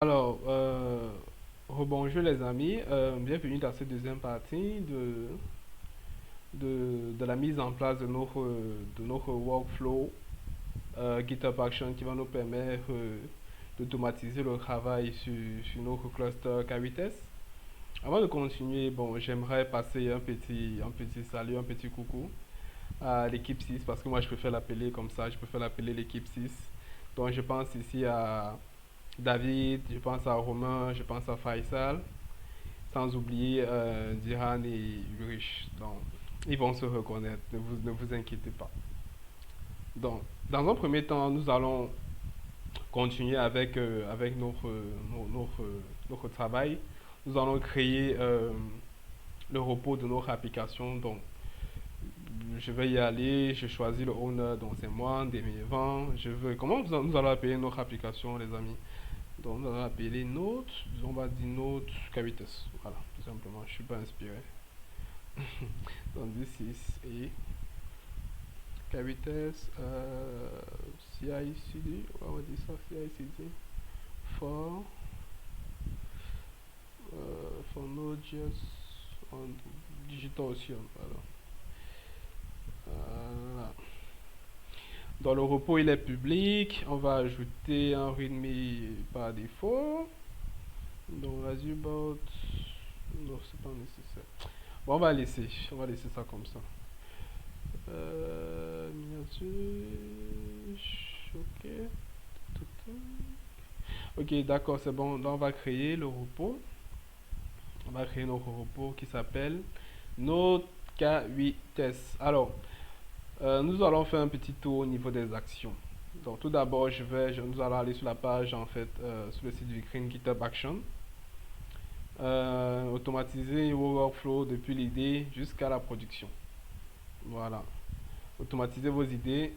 Alors, rebonjour les amis, bienvenue dans cette deuxième partie de la mise en place de notre workflow GitHub Action qui va nous permettre d'automatiser le travail sur notre cluster K8s. Avant de continuer, bon, j'aimerais passer un petit salut, un petit coucou à l'équipe 6 parce que moi je préfère l'appeler comme ça, je préfère l'appeler l'équipe 6. Donc je pense ici à David, je pense à Romain, je pense à Faisal, sans oublier Diran et Ulrich. Donc, ils vont se reconnaître, ne vous inquiétez pas. Donc, dans un premier temps, nous allons continuer avec notre travail. Nous allons créer le repos de notre application. Donc, je vais y aller, je choisis le owner, donc c'est moi, Demi-Vent. Comment nous allons appeler notre application, les amis? Donc, nous allons appeler Note, on va dire Note Cavitas. Voilà, tout simplement, je ne suis pas inspiré. Donc, this is a Cavitas CICD, on va dire ça, CICD, for, for Node.js on Digital Ocean. Voilà. Voilà. Dans le repos, il est public. On va ajouter un readme par défaut. Donc, Azure Bot, non, c'est pas nécessaire. Bon, on va laisser ça comme ça. Miniature, ok. Ok, d'accord, c'est bon. Là, on va créer le repos. On va créer notre repos qui s'appelle Node K8S. Alors, nous allons faire un petit tour au niveau des actions. Donc, tout d'abord, nous allons aller sur la page, en fait, sur le site du Green GitHub Action. Automatiser vos workflows depuis l'idée jusqu'à la production. Voilà. Automatiser vos idées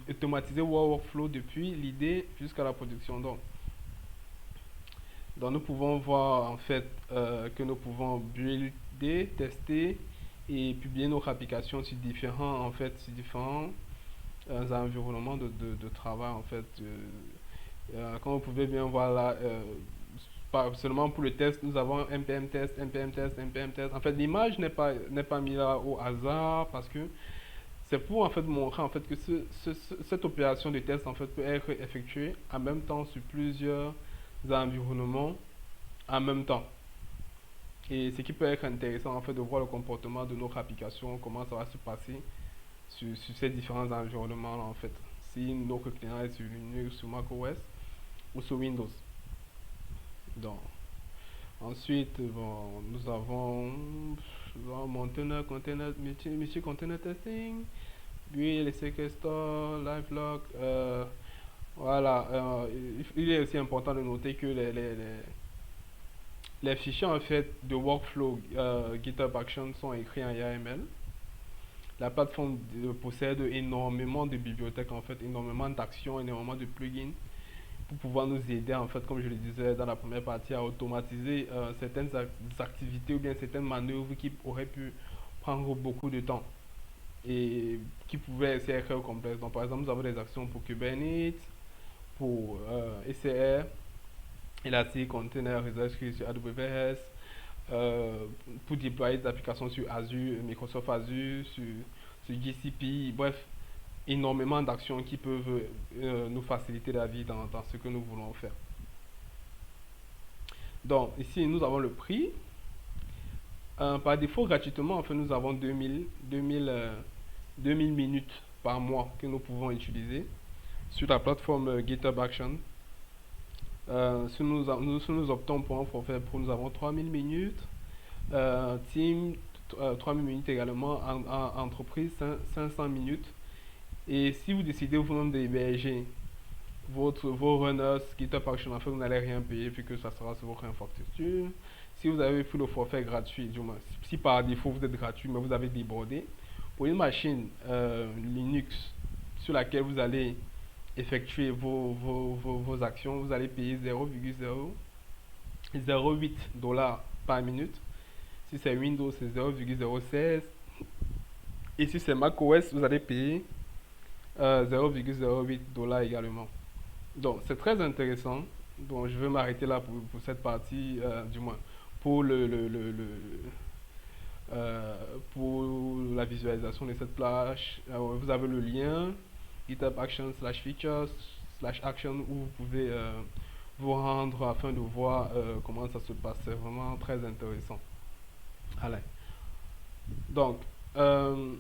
automatiser vos workflows depuis l'idée jusqu'à la production. Donc nous pouvons voir en fait que nous pouvons builder, tester et publier notre application sur différents environnements de travail en fait. Comme vous pouvez bien voir là, pas seulement pour le test, nous avons npm test, npm test, npm test. En fait, l'image n'est pas mise là au hasard parce que c'est pour en fait montrer en fait que cette opération de test en fait peut être effectuée en même temps sur plusieurs environnements en même temps. Et ce qui peut être intéressant en fait de voir le comportement de notre application, comment ça va se passer sur ces différents environnements là en fait. Si notre client est sur Linux, sur macOS ou sur Windows. Donc, ensuite, bon, nous avons multi-container testing, puis les sequestors, live voilà, il est aussi important de noter que les fichiers en fait de workflow GitHub Action sont écrits en YAML. La plateforme possède énormément de bibliothèques en fait, énormément d'actions, énormément de plugins pour pouvoir nous aider en fait, comme je le disais dans la première partie, à automatiser certaines activités ou bien certaines manœuvres qui auraient pu prendre beaucoup de temps et qui pouvaient aussi être complexes. Donc par exemple, nous avons des actions pour Kubernetes, pour ECR, Elastic Container Registry sur AWS, pour déployer des applications sur Azure, Microsoft Azure, sur GCP, bref, énormément d'actions qui peuvent nous faciliter la vie dans ce que nous voulons faire. Donc ici nous avons le prix. Par défaut gratuitement en fait nous avons 2000 minutes par mois que nous pouvons utiliser sur la plateforme GitHub Action. Si nous optons pour un forfait pro, nous avons 3000 minutes. Team, 3000 minutes également. Entreprise, 500 minutes. Et si vous décidez vous-même d'héberger vos runners GitHub Action, en fait, vous n'allez rien payer vu que ça sera sur votre infrastructure. Si vous avez pris le forfait gratuit, du moins, si par défaut vous êtes gratuit, mais vous avez débordé, pour une machine Linux sur laquelle vous allez effectuer vos actions, vous allez payer 0,008 dollars par minute. Si c'est Windows, c'est 0,016. Et si c'est macOS, vous allez payer 0,08 dollars également. Donc, c'est très intéressant. Bon, je vais m'arrêter là pour cette partie, du moins pour euh, pour la visualisation de cette plage. Vous avez le lien GitHub Action slash features slash action où vous pouvez vous rendre afin de voir comment ça se passe. C'est vraiment très intéressant. Allez. Donc, euh,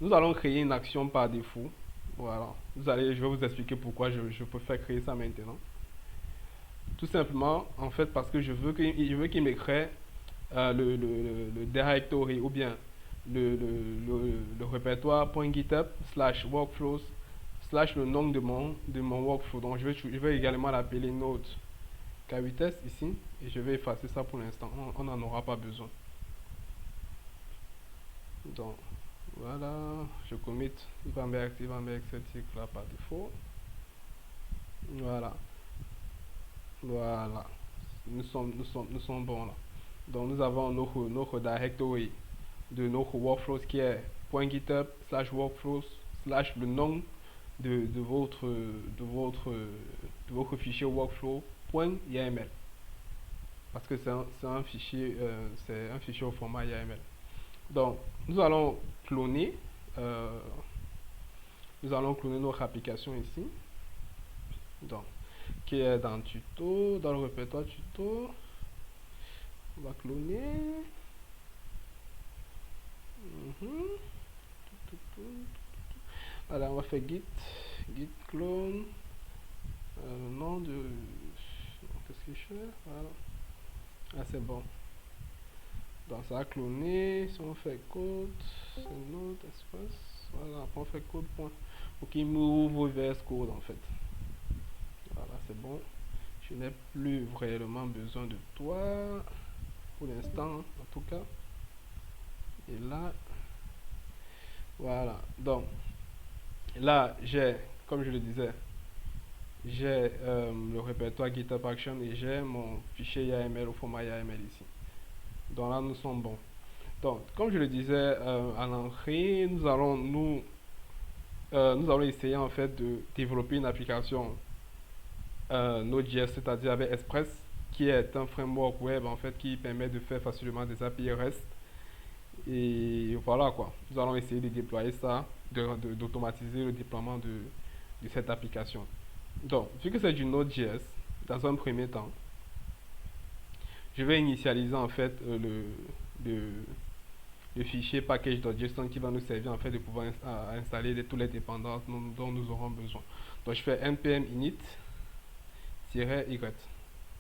nous allons créer une action par défaut. Voilà. Je vais vous expliquer pourquoi je préfère créer ça maintenant. Tout simplement, en fait, parce que je veux qu'il me crée le directory ou bien le répertoire .github slash workflows slash le nom de mon workflow. Donc, je vais également l'appeler node K8S ici et je vais effacer ça pour l'instant. On n'en aura pas besoin. Donc, voilà, je commit, il va mettre cet cycle là par défaut. Voilà, voilà, nous sommes bons là. Donc, nous avons notre directory de notre workflows qui est .github slash workflows slash le nom de votre fichier workflow.yml parce que c'est un fichier au format YAML. Donc, nous allons cloner, euh, notre application ici, donc, qui est dans tuto, dans le répertoire tuto. On va cloner. Alors, on va faire git clone, nom de, qu'est-ce que je fais, voilà. Ah, c'est bon. Donc, ça a cloné. Si on fait code, c'est notre espace. Voilà, après on fait code point. Pour qu'il m'ouvre VS Code en fait. Voilà, c'est bon. Je n'ai plus réellement besoin de toi. Pour l'instant, en tout cas. Et là, voilà. Donc, là, comme je le disais, j'ai le répertoire GitHub Action et j'ai mon fichier YAML au format YAML ici. Donc là, nous sommes bons. Donc, comme je le disais à l'entrée, nous allons essayer en fait de développer une application Node.js, c'est-à-dire avec Express, qui est un framework web en fait qui permet de faire facilement des API REST. Et voilà quoi. Nous allons essayer de déployer ça, d'automatiser le déploiement de cette application. Donc, vu que c'est du Node.js, dans un premier temps, je vais initialiser en fait le, le fichier package.json qui va nous servir en fait de pouvoir installer tous les dépendances dont nous aurons besoin. Donc je fais npm init-y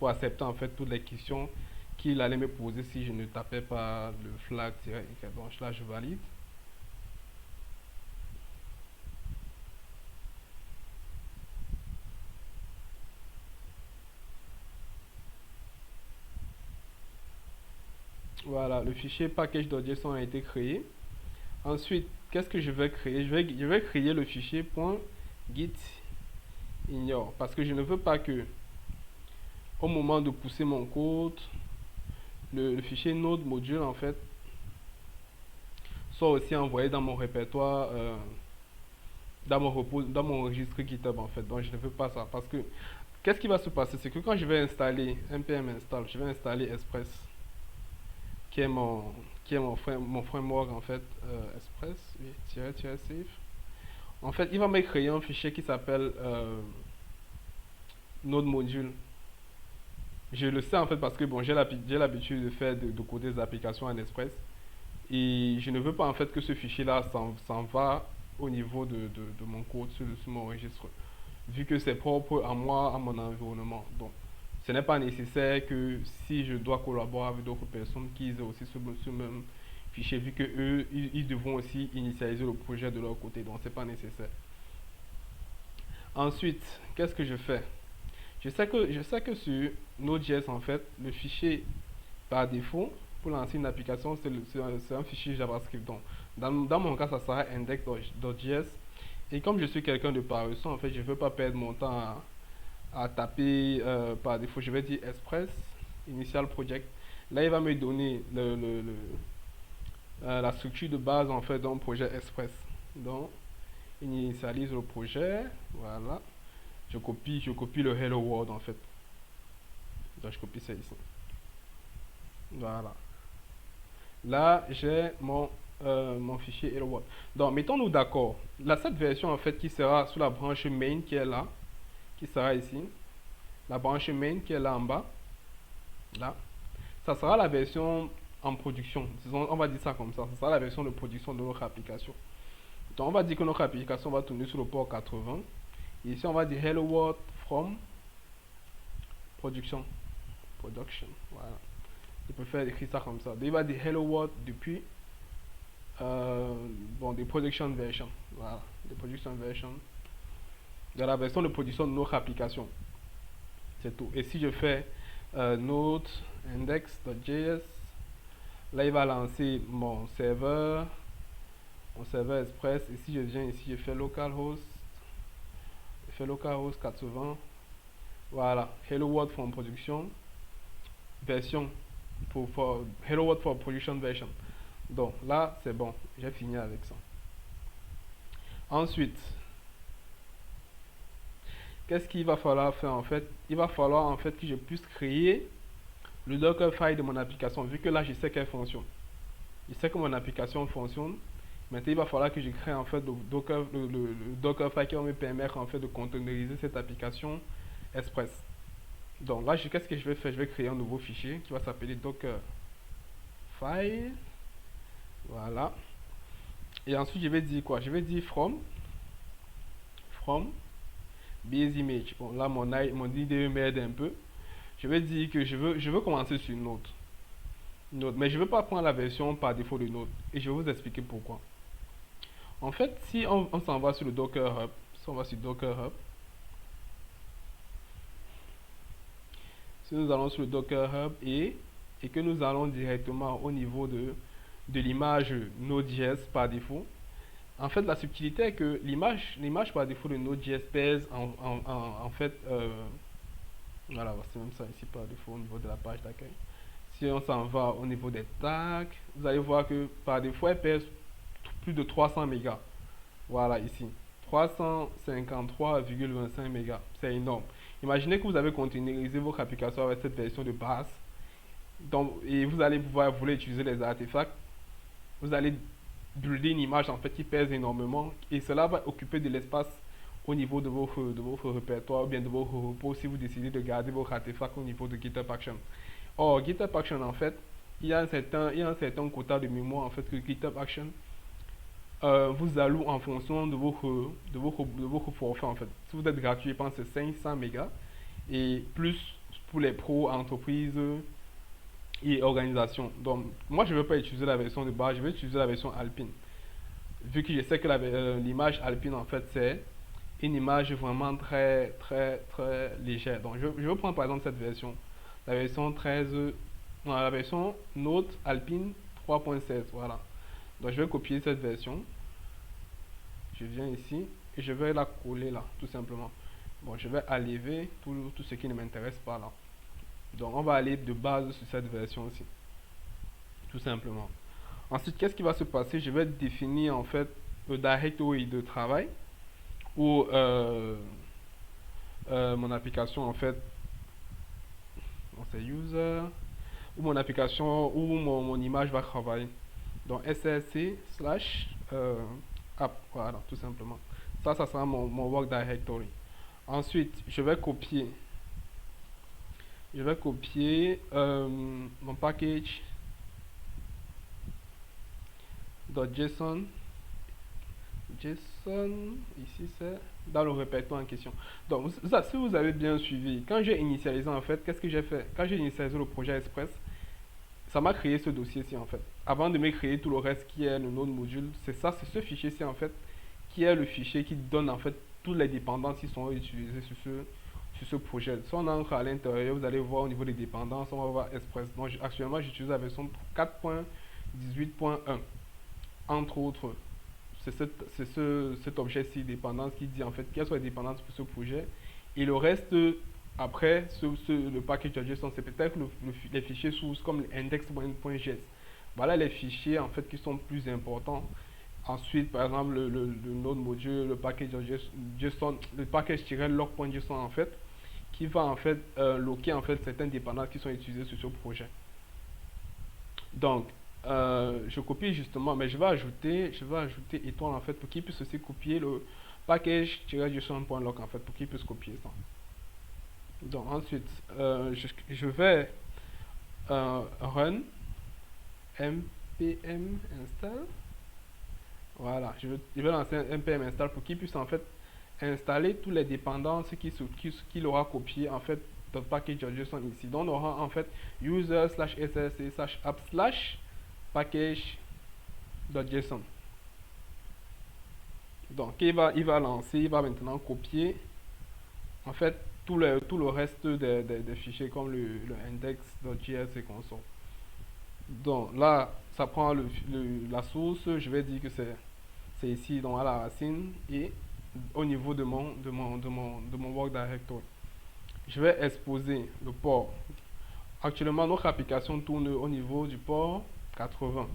pour accepter en fait toutes les questions qu'il allait me poser si je ne tapais pas le flag-y. Donc là je valide. Voilà, le fichier package.json a été créé. Ensuite, qu'est-ce que je vais créer? Je vais créer le fichier .git ignore parce que je ne veux pas que au moment de pousser mon code, le fichier node module en fait soit aussi envoyé dans mon répertoire, dans mon registre GitHub en fait. Donc je ne veux pas ça parce que qu'est-ce qui va se passer? C'est que quand je vais installer npm install, je vais installer Express qui est mon framework en fait, Express, oui, save. En fait, il va me créer un fichier qui s'appelle node module. Je le sais en fait parce que bon, j'ai l'habitude de faire de coder des applications en Express et je ne veux pas en fait que ce fichier là s'en va au niveau de mon code sur mon registre vu que c'est propre à moi, à mon environnement. Donc ce n'est pas nécessaire que si je dois collaborer avec d'autres personnes qui aient aussi ce même fichier vu que eux ils devront aussi initialiser le projet de leur côté, donc c'est pas nécessaire. Ensuite, qu'est-ce que je fais? Je sais que sur Node.js, en fait, le fichier par défaut pour lancer une application, c'est un fichier JavaScript. Donc, dans mon cas, ça sera index.js. Et comme je suis quelqu'un de paresseux, en fait, je ne veux pas perdre mon temps à taper par défaut. Je vais dire Express, Initial Project. Là, il va me donner la structure de base en fait d'un projet Express. Donc, initialise le projet. Voilà. je copie le hello world en fait. Donc je copie ça ici. Voilà. Là, j'ai mon fichier hello world. Donc, mettons-nous d'accord. Là, cette version en fait qui sera sous la branche main qui est là, qui sera ici. La branche main qui est là en bas. Là. Ça sera la version en production. Disons, on va dire ça comme ça. Ça sera la version de production de notre application. Donc, on va dire que notre application va tourner sur le port 80. Et ici, on va dire hello world from production. Production. Voilà. Je préfère écrire ça comme ça. Donc, il va dire hello world depuis des production version. Voilà. Des production version. De la version de production de notre application. C'est tout. Et si je fais node index.js, là il va lancer mon serveur express. Et si je viens ici, je fais localhost 80. Voilà, hello world from production version pour hello world for production version. Donc là c'est bon, j'ai fini avec ça. Ensuite, qu'est-ce qu'il va falloir faire en fait? Il va falloir en fait que je puisse créer le Dockerfile de mon application, vu que là je sais qu'elle fonctionne. Je sais que mon application fonctionne. Maintenant il va falloir que je crée en fait le Dockerfile qui va me permettre en fait de containeriser cette application Express. Donc là qu'est-ce que je vais faire? Je vais créer un nouveau fichier qui va s'appeler Dockerfile. Voilà. Et ensuite je vais dire quoi? Je vais dire from base image. Bon là mon IDE m'aide un peu. Je vais dire que je veux commencer sur Node. Mais je ne veux pas prendre la version par défaut de Node. Et je vais vous expliquer pourquoi. En fait, si on s'en va sur le Docker Hub, si on va sur Docker Hub, si nous allons sur le Docker Hub et que nous allons directement au niveau de l'image Node.js par défaut, en fait, la subtilité est que l'image par défaut de Node.js pèse en fait, voilà, c'est même ça ici par défaut au niveau de la page d'accueil. Si on s'en va au niveau des tags, vous allez voir que par défaut, elle pèse plus de 300 mégas. Voilà ici, 353,25 mégas. C'est énorme. Imaginez que vous avez containerisé votre application avec cette version de base. Donc, et vous allez vouloir utiliser les artefacts. Vous allez builder une image en fait qui pèse énormément. Et cela va occuper de l'espace au niveau de votre répertoire ou bien de vos repos si vous décidez de garder vos artefacts au niveau de GitHub Action. Or, GitHub Action en fait, il y a un certain quota de mémoire en fait que GitHub Action vous alloue en fonction de votre forfait en fait. Si vous êtes gratuit, je pense que c'est 500 mégas et plus pour les pros, entreprises et organisations. Donc, moi je ne veux pas utiliser la version de base, je vais utiliser la version Alpine. Vu que je sais que l'image Alpine en fait c'est une image vraiment très légère. Donc, je vais prendre par exemple cette version, la version 13, non, la version Node Alpine 3.16, voilà. Donc je vais copier cette version. Je viens ici et je vais la coller là, tout simplement. Bon, je vais enlever tout ce qui ne m'intéresse pas là. Donc on va aller de base sur cette version aussi, tout simplement. Ensuite, qu'est-ce qui va se passer? Je vais définir en fait le directory de travail où mon application en fait, c'est user, où mon application, où mon image va travailler. Donc src slash app, voilà, tout simplement. Ça sera mon work directory. Ensuite, je vais copier mon package .json. Ici c'est dans le répertoire en question. Donc si vous avez bien suivi, quand j'ai initialisé en fait, qu'est-ce que j'ai fait? Quand j'ai initialisé le projet Express, ça m'a créé ce dossier-ci en fait. Avant de me créer tout le reste qui est le node module, c'est ce fichier-ci en fait, qui est le fichier qui donne en fait toutes les dépendances qui sont utilisées sur ce projet. Si on entre à l'intérieur, vous allez voir au niveau des dépendances, on va voir Express. Donc actuellement, j'utilise la version 4.18.1, entre autres. C'est cet objet-ci, dépendance, qui dit en fait quelles sont les dépendances pour ce projet. Et le reste, après, le package.json, c'est peut-être les fichiers sources comme index.js. Voilà les fichiers en fait qui sont plus importants Ensuite, par exemple, le node module, le package JSON, le package-log.json en fait, qui va en fait loquer en fait certaines dépendances qui sont utilisées sur ce projet. Donc, je copie justement, mais je vais ajouter étoile en fait pour qu'il puisse aussi copier le package-json.log en fait, pour qu'il puisse copier ça. Donc ensuite, je vais run npm install. Voilà, je vais lancer un npm install pour qu'il puisse en fait installer toutes les dépendances qu'il aura copié en fait dans le package.json ici. Donc on aura en fait user /src /app/ package.json. Donc il va lancer, il va maintenant copier en fait tout le reste des fichiers comme le index.js et console. Donc là, ça prend la source, je vais dire que c'est ici donc à la racine et au niveau de mon work directory. Je vais exposer le port. Actuellement, notre application tourne au niveau du port 80.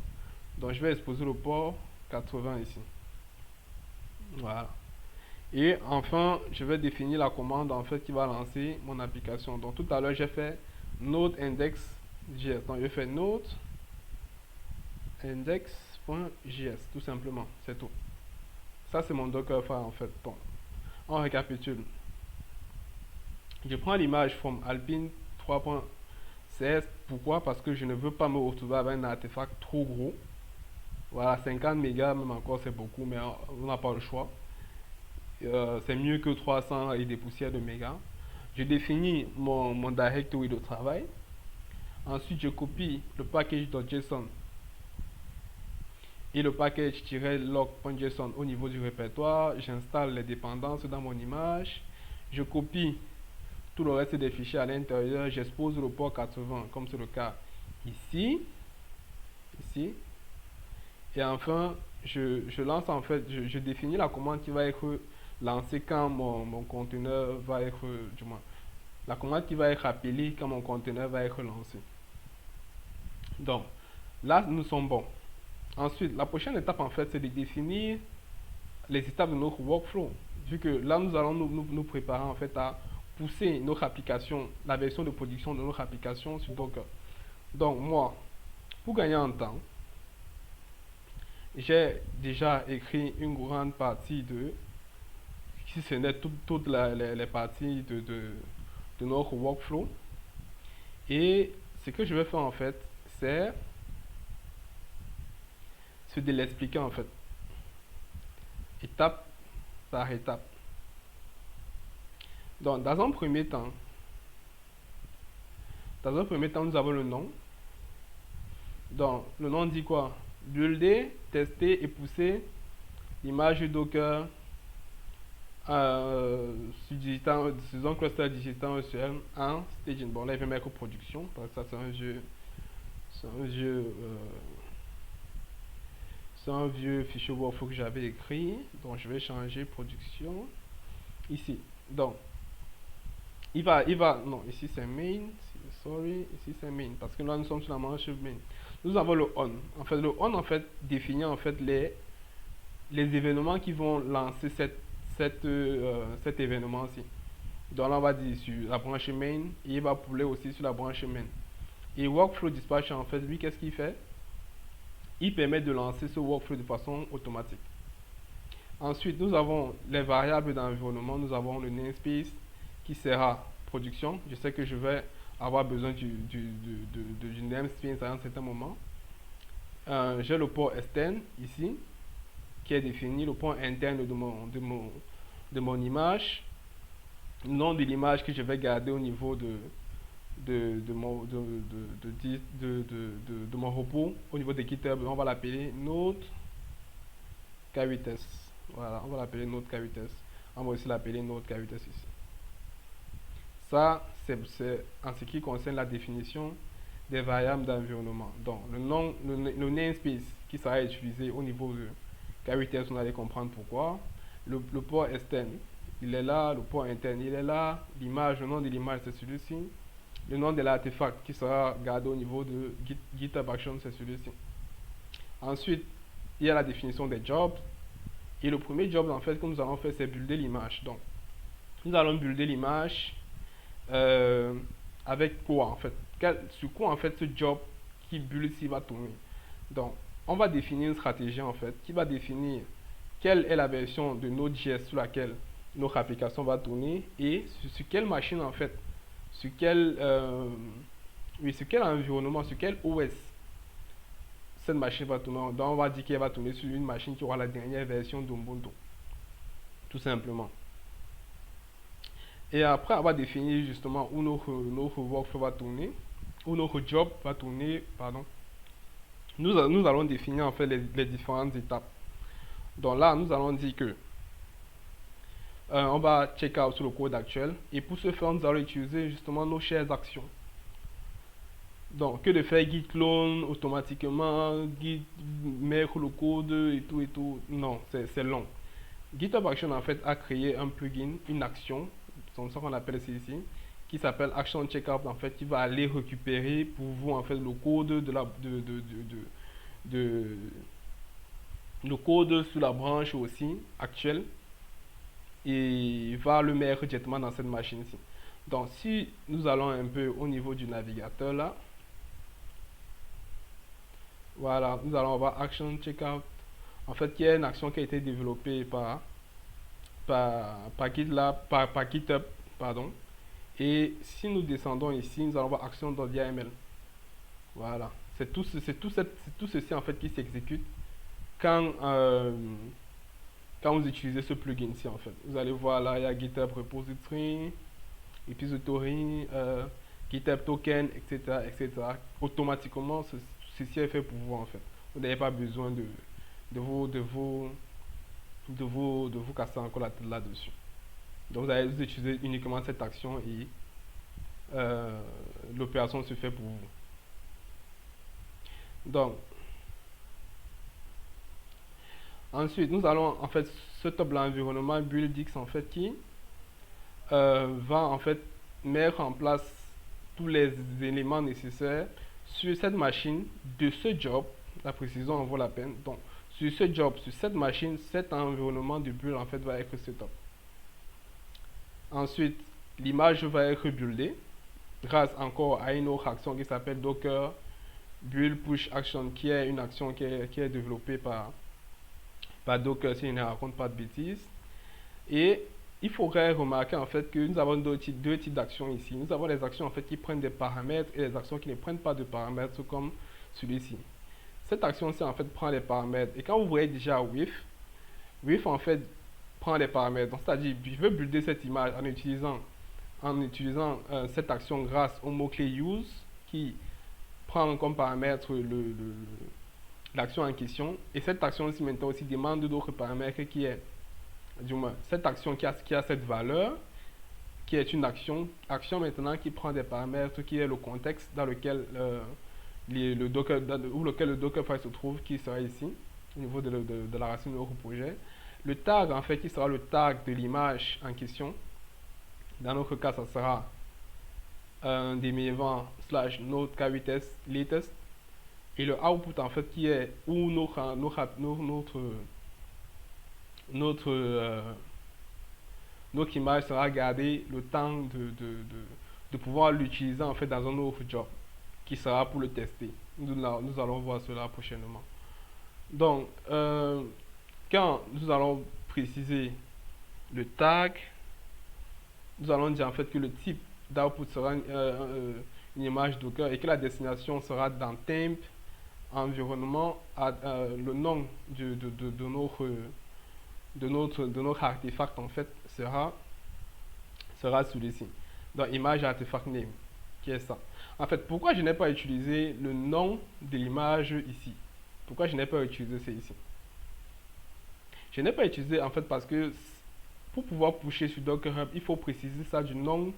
Donc je vais exposer le port 80 ici. Voilà. Et enfin, je vais définir la commande en fait qui va lancer mon application. Donc tout à l'heure, j'ai fait node index.js. Donc je fais node index.js tout simplement, c'est tout. Ça c'est mon Dockerfile en fait. Bon, on récapitule. Je prends l'image from alpine 3.cs. Pourquoi? Parce que je ne veux pas me retrouver avec un artefact trop gros. Voilà, 50 mégas même encore c'est beaucoup, mais on n'a pas le choix. C'est mieux que 300 et des poussières de mégas. Je définis mon directory de travail. Ensuite, je copie le package.json et le package-log.json au niveau du répertoire. J'installe les dépendances dans mon image. Je copie tout le reste des fichiers à l'intérieur. J'expose le port 80 comme c'est le cas ici. Et enfin, je lance en fait, je définis la commande qui va être lancée quand mon conteneur va être, du moins, la commande qui va être appelée quand mon conteneur va être lancé. Donc, là, nous sommes bons. Ensuite, la prochaine étape, en fait, c'est de définir les étapes de notre workflow. Vu que là, nous allons nous préparer, en fait, à pousser notre application, la version de production de notre application sur Docker. Donc, moi, pour gagner en temps, j'ai déjà écrit une grande partie si ce n'est toutes les parties de notre workflow. Et ce que je vais faire, en fait, c'est de l'expliquer, en fait, étape par étape. Donc, dans un premier temps, nous avons le nom. Donc, le nom dit quoi? Builder, tester et pousser l'image Docker sur un cluster digital ECL en staging. Bon, là, il va mettre production parce que ça, c'est un vieux fichier workflow que j'avais écrit. Donc, je vais changer production ici. Donc, non, ici c'est main, ici c'est main, parce que là nous sommes sur la manche main. Nous avons le on. En fait, le on, en fait, définit en fait les événements qui vont lancer cet événement-ci. Donc là, on va dire sur la branche main, et il va pouler aussi sur la branche main. Et Workflow Dispatcher, en fait, lui, qu'est-ce qu'il fait? Il permet de lancer ce workflow de façon automatique. Ensuite, nous avons les variables d'environnement. Nous avons le namespace qui sera production. Je sais que je vais avoir besoin du namespace à un certain moment. J'ai le port externe ici, qui est défini, le port interne de mon image, le nom de l'image que je vais garder au niveau de mon repos, au niveau de GitHub. On va l'appeler Node K8s. Voilà, on va l'appeler Node K8s. On va aussi l'appeler Node K8s ici. Ça, c'est en ce qui concerne la définition des variables d'environnement. Donc, le namespace qui sera utilisé au niveau de K8s, on allait comprendre pourquoi. Le port externe, il est là. Le port interne, il est là. L'image, le nom de l'image, c'est celui-ci. Le nom de l'artefact qui sera gardé au niveau de GitHub Action, c'est celui-ci. Ensuite, il y a la définition des jobs. Et le premier job, en fait, que nous allons faire, c'est builder l'image. Donc, nous allons builder l'image euh, avec quoi, en fait? Sur quoi, en fait, ce job qui build ici va tourner? Donc, on va définir une stratégie, en fait, qui va définir quelle est la version de Node.js sur laquelle notre application va tourner et sur quelle machine, en fait, sur quel, oui, sur quel environnement, sur quel OS cette machine va tourner. Donc, on va dire qu'elle va tourner sur une machine qui aura la dernière version d'Ubuntu, tout simplement. Et après, on va définir justement où notre workflow va tourner, où notre job va tourner, pardon. Nous allons définir en fait les différentes étapes. Donc là, nous allons dire que on va check out sur le code actuel. Et pour ce faire, nous allons utiliser justement nos chères actions. Donc, que de faire git clone automatiquement, git mettre le code et tout. Non, c'est long. GitHub Action en fait a créé un plugin, une action, c'est ça qu'on appelle ici, qui s'appelle Action Checkout en fait, qui va aller récupérer pour vous en fait le code de le code sur la branche aussi actuelle et va le mettre directement dans cette machine-ci. Donc si nous allons un peu au niveau du navigateur là, voilà, nous allons voir Action Checkout, en fait qui est une action qui a été développée par GitHub, pardon. Et si nous descendons ici, nous allons voir action.yml. Voilà, c'est tout ceci en fait qui s'exécute quand, quand vous utilisez ce plugin ci en fait. Vous allez voir là, il y a GitHub Repository, Repository, GitHub Token, etc., etc. Automatiquement, ceci est fait pour vous en fait. Vous n'avez pas besoin de vous casser encore la tête là-dessus. Donc vous allez utiliser uniquement cette action et l'opération se fait pour vous. Donc, ensuite, nous allons en fait ce top l'environnement buildx en fait qui va en fait mettre en place tous les éléments nécessaires sur cette machine de ce job. La précision en vaut la peine. Donc, sur ce job, sur cette machine, cet environnement de build en fait va être setup. Ensuite, l'image va être buildée grâce encore à une autre action qui s'appelle Docker Build Push Action, qui est une action qui est développée par Docker, si je ne raconte pas de bêtises. Et il faudrait remarquer en fait que nous avons deux types d'actions ici. Nous avons les actions en fait qui prennent des paramètres et les actions qui ne prennent pas de paramètres comme celui-ci. Cette action-ci en fait prend les paramètres. Et quand vous voyez déjà with en fait prend les paramètres. Donc c'est-à-dire je veux builder cette image en utilisant cette action grâce au mot-clé use qui prend comme paramètre l'action en question. Et cette action-ci maintenant aussi demande d'autres paramètres qui est, du moins, cette action qui a cette valeur, qui est une action maintenant qui prend des paramètres, qui est le contexte dans lequel le Docker, lequel le Dockerfile se trouve, qui sera ici, au niveau de la racine de notre projet. Le tag, en fait, qui sera le tag de l'image en question. Dans notre cas, ça sera un demi-event / node k8s latest. Et le output, en fait, qui est où notre image sera gardée le temps de pouvoir l'utiliser, en fait, dans un autre job, qui sera pour le tester. Nous allons voir cela prochainement. Donc, quand nous allons préciser le tag, nous allons dire en fait que le type d'output sera une image Docker et que la destination sera dans temp, environnement, le nom de notre artefact en fait sera celui-ci. Donc image artefact name, qui est ça. En fait, pourquoi je n'ai pas utilisé le nom de l'image ici? Pourquoi je n'ai pas utilisé c'est ici? Je n'ai pas utilisé en fait parce que pour pouvoir pusher sur Docker Hub, il faut préciser ça du nom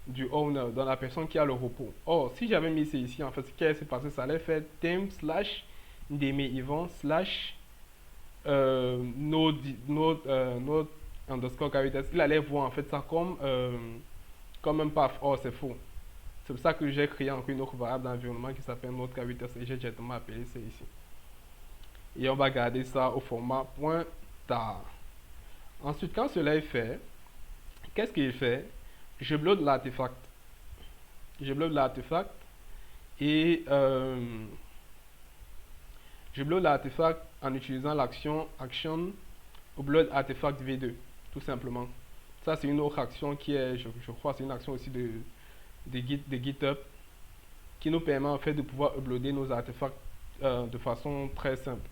du owner, dans la personne qui a le repos. Or, si j'avais mis ça ici, en fait, ce qui s'est passé, ça allait faire temp / demi-event / node underscore k8s. Il allait voir en fait ça comme un path. Or, c'est faux. C'est pour ça que j'ai créé encore une autre variable d'environnement qui s'appelle node k8s et j'ai directement appelé ça ici. et on va garder ça au format .tar. Ensuite, quand cela est fait, qu'est-ce qu'il fait? Je bloque l'artefact. Je bloque l'artefact et je bloque l'artefact en utilisant l'action action upload artefact v2, tout simplement. Ça, c'est une autre action qui est, je crois, c'est une action aussi de GitHub qui nous permet en fait de pouvoir uploader nos artefacts de façon très simple.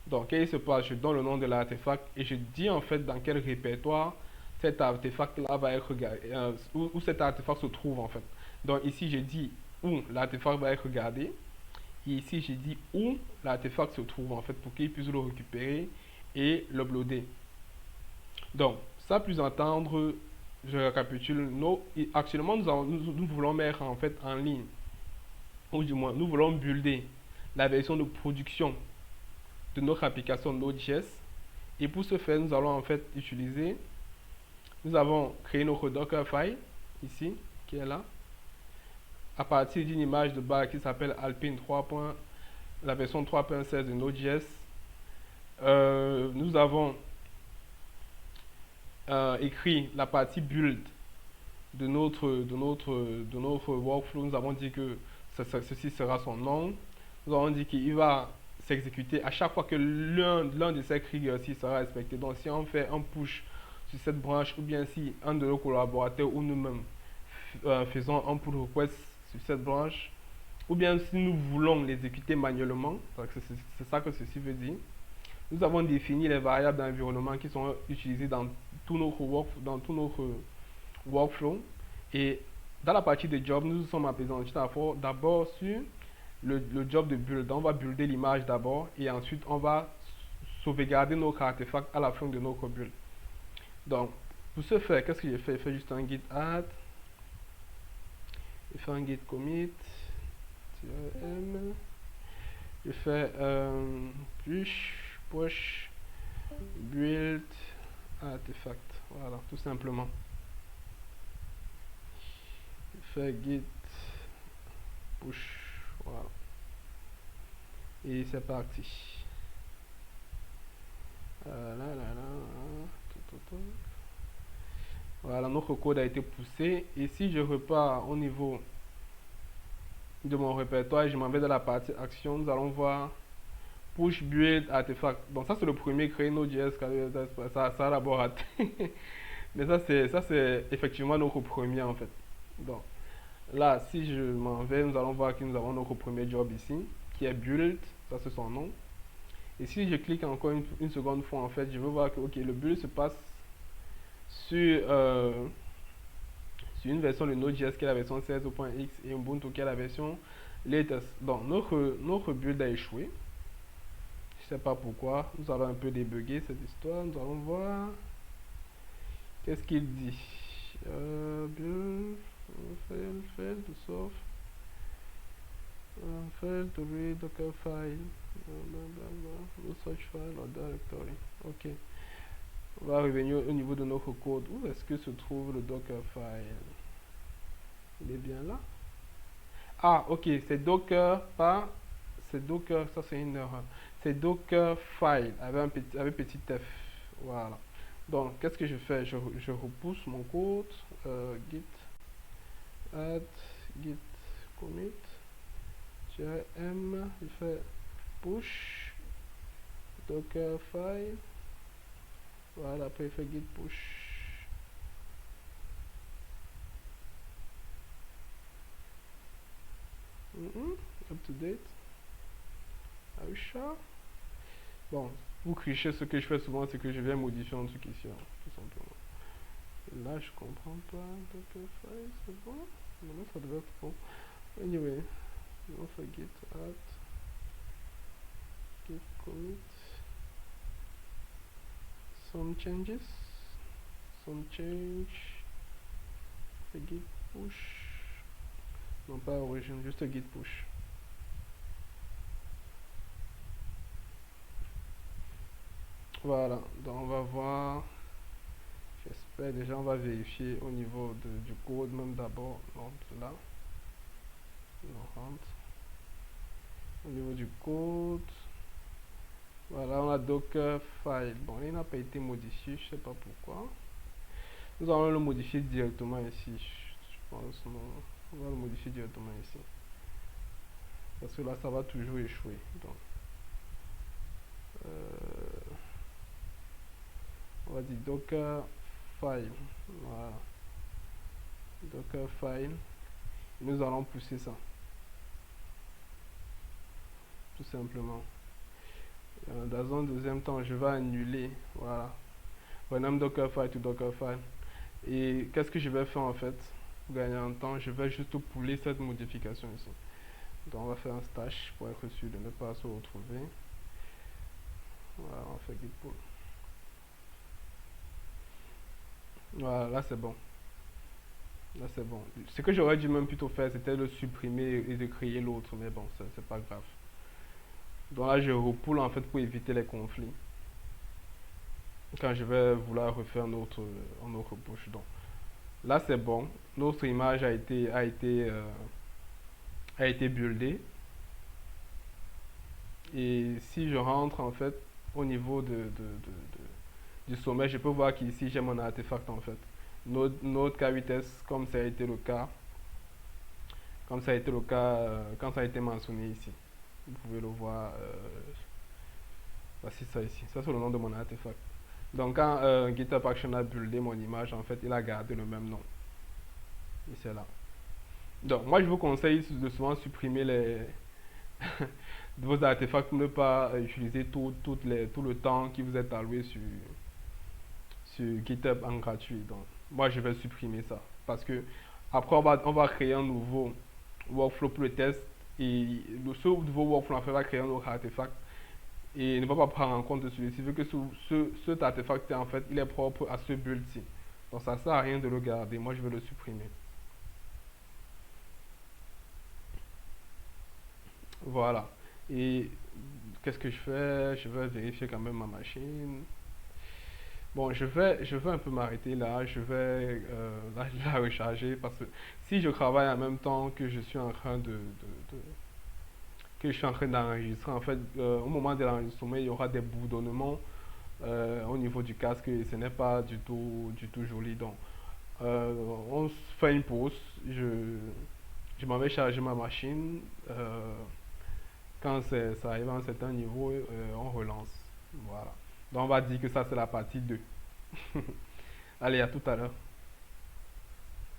Donc, qu'est-ce qui se passe? Je donne le nom de l'artefact et je dis en fait dans quel répertoire cet artefact-là va être où cet artefact se trouve en fait. Donc, ici, je dis où l'artefact va être regardé. Et ici, j'ai dit où l'artefact se trouve en fait pour qu'il puisse le récupérer et l'uploader. Donc, ça plus entendre, je récapitule. Actuellement, nous voulons mettre en fait en ligne, ou du moins, nous voulons builder la version de production de notre application Node.js. Et pour ce faire, nous allons en fait utiliser, nous avons créé notre Dockerfile ici, qui est là, à partir d'une image de base qui s'appelle Alpine 3. La version 3.16 de Node.js. Nous avons écrit la partie build de notre workflow. Nous avons dit que ceci sera son nom. Nous avons dit qu'il va s'exécuter à chaque fois que l'un de ces cris sera respecté. Donc si on fait un push sur cette branche ou bien si un de nos collaborateurs ou nous-mêmes faisons un pull request sur cette branche, ou bien si nous voulons l'exécuter manuellement, c'est ça que ceci veut dire. Nous avons défini les variables d'environnement qui sont utilisées dans tout notre workflow. Et dans la partie de job, nous sommes appesantis d'abord sur le job de build. On va builder l'image d'abord et ensuite on va sauvegarder notre artefact à la fin de notre build. Donc, pour ce faire, qu'est-ce que j'ai fait? J'ai fait juste un git add, j'ai fait un git commit, -m, j'ai fait push build artefact. Voilà, tout simplement. J'ai fait git push. Voilà. Et c'est parti. Voilà, notre code a été poussé. Et si je repars au niveau de mon répertoire et je m'en vais dans la partie action, nous allons voir push build artefact. Donc ça c'est le premier créé Node.js, ça a d'abord raté. Mais ça c'est effectivement notre premier en fait. Donc là, si je m'en vais, nous allons voir que nous avons notre premier job ici, qui est build, ça c'est son nom. Et si je clique encore une seconde fois, en fait, je veux voir que le build se passe sur, sur une version de Node.js qui est la version 16.x et Ubuntu qui est la version latest. Donc notre build a échoué. Je ne sais pas pourquoi. Nous allons un peu débugger cette histoire. Nous allons voir. Qu'est-ce qu'il dit? Build, fail to solve. Fail to read Docker file. No such file or directory. Ok. On va revenir au niveau de notre code. Où est-ce que se trouve le Docker file? Il est bien là. Ah, ok. C'est Docker, pas. C'est Docker, ça c'est une erreur. C'est Docker file avec petit f. Voilà. Donc, qu'est-ce que je fais? Je repousse mon code. Git add git commit -m, je fais push docker file. Voilà, après il fait git push. Up to date. Are you sure? Bon, pour tricher, ce que je fais souvent, c'est que je viens modifier un truc ici, hein, tout simplement. Et là, je comprends pas. Docker file, c'est bon? Maintenant, ça devrait être bon. Anyway, on fait git add git commit some changes, some change, fait git push. Non, pas origin, juste git push. Voilà, donc on va voir. J'espère déjà, on va vérifier au niveau du code même d'abord. Donc là, on rentre. Au niveau du code, Voilà, on a Dockerfile. Bon, il n'a pas été modifié, je sais pas pourquoi. Nous allons le modifier directement ici. Je pense, non. On va le modifier directement ici. Parce que là, ça va toujours échouer. Donc, euh, on va dire Dockerfile. Voilà. Dockerfile. Nous allons pousser ça. Tout simplement. Dans un deuxième temps, je vais annuler. Voilà. Rename Dockerfile to Dockerfile. Et qu'est-ce que je vais faire en fait pour gagner en temps? Je vais juste pouler cette modification ici. Donc on va faire un stash pour être sûr de ne pas se retrouver. Voilà, on fait git pull. Voilà, là c'est bon. Là c'est bon. Ce que j'aurais dû même plutôt faire, c'était de supprimer et de créer l'autre, mais bon, c'est pas grave. Donc là je repoule en fait pour éviter les conflits. Quand je vais vouloir refaire notre push. Donc là c'est bon. Notre image a été buildée. Et si je rentre en fait au niveau du sommet, je peux voir qu'ici j'ai mon artefact en fait. Node K8S comme ça a été le cas, comme ça a été le cas quand ça a été mentionné ici. Vous pouvez le voir. Voici ça ici. Ça c'est le nom de mon artefact. Donc quand GitHub Action a buildé mon image, en fait, il a gardé le même nom. Et c'est là. Donc moi je vous conseille de souvent supprimer vos artefacts pour ne pas utiliser tout le temps qui vous est alloué sur GitHub en gratuit. Donc, moi, je vais supprimer ça. Parce que après, on va créer un nouveau workflow pour le test. Et ce nouveau workflow, en fait, va créer un autre artefact. Et il ne va pas prendre en compte celui-ci. Vu que cet artefact, en fait, il est propre à ce build-ci. Donc, ça ne sert à rien de le garder. Moi, je vais le supprimer. Voilà. Et qu'est-ce que je fais? Je vais vérifier quand même ma machine. Bon, je vais un peu m'arrêter là. Je vais la recharger parce que si je travaille en même temps que je suis en train que je suis en train d'enregistrer, en fait, au moment de l'enregistrement, il y aura des bourdonnements au niveau du casque et ce n'est pas du tout joli. Donc, euh, on fait une pause. Je m'en vais charger ma machine. Quand ça arrive à un certain niveau, on relance. Voilà. Donc, on va dire que ça, c'est la partie 2. Allez, à tout à l'heure.